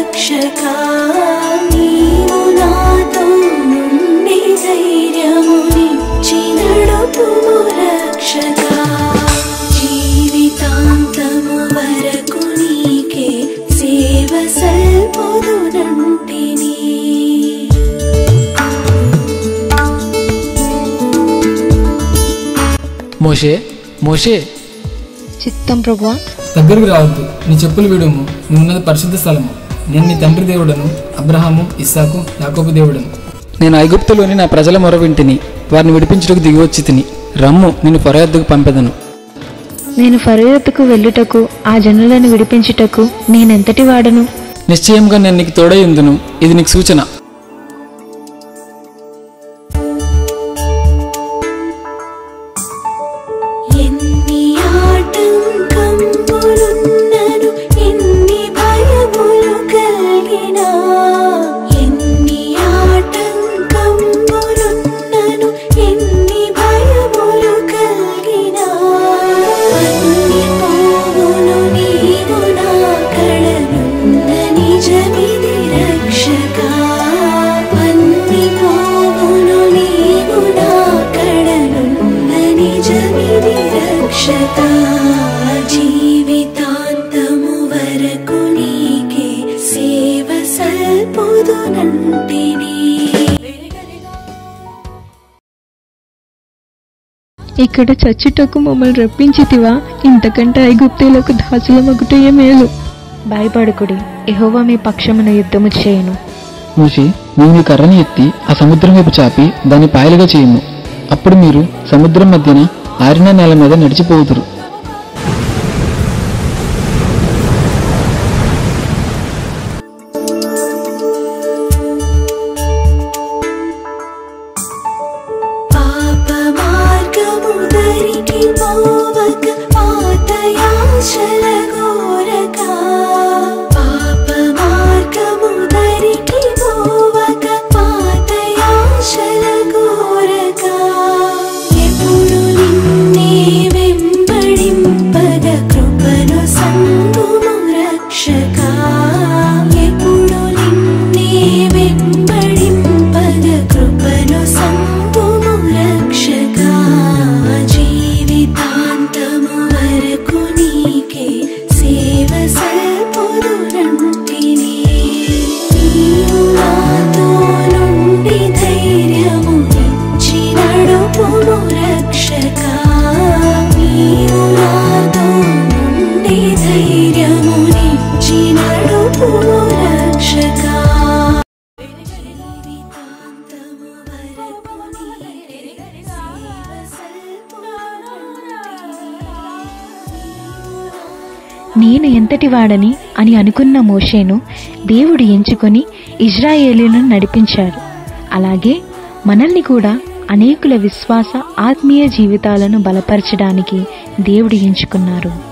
రక్షకా నీవు నాతో నుండి ధైర్యమునిచ్చి నడుపుము రక్షకా జీవితాంతము వరకు నీకే సేవ సల్పుదునంటిని మోషే మోషే చిత్తం ప్రభువా. దగ్గరికి రావద్దు, నీ చెప్పులు విడుము, నువ్వున్నది పరిశుద్ధ స్థలము. నేను నీ తండ్రి దేవుడను, అబ్రహాము, ఇస్సాకు, యాకోబు దేవుడను. నేను ఐగుప్తులోని నా ప్రజల మొర వింటిని, వారిని విడిపించుటకు దిగివచ్చి తిని. రమ్ము, నిన్ను ఫరోయొద్దకు పంపెదను. నేను ఫరోయొద్దకు వెళ్ళుటకు, ఆ జనులను విడిపించుటకు నేనెంతటి వాడను? నిశ్చయంగా నేను నీకు తోడై ఉందును. ఇది నీకు సూచన. జీవితాంతము వరకు నీకే సేవ సల్పుదునంటిని. ఇక్కడ చచ్చుటకు మమ్మల్ని రప్పించితివా? ఇంతకంటే ఐగుప్తీయులకు దాసులమగుటయే మేలు. భయపడకుడి, యెహోవా మీ పక్షమున యుద్ధము చేయను. మోషే, నీవు నీ కర్రని ఎత్తి ఆ సముద్రం వైపు చాపి దాన్ని పాయలుగా చేయము. అప్పుడు మీరు సముద్రం మధ్యన ఆరిన నేల మీద నడిచిపోవుదురు. నేను ఎంతటి వాడని అని అనుకున్న మోషేను దేవుడు ఎంచుకొని ఇజ్రాయేలీయులను నడిపించారు. అలాగే మనల్ని కూడా అనేకుల విశ్వాస ఆత్మీయ జీవితాలను బలపరచడానికి దేవుడు ఎంచుకున్నారు.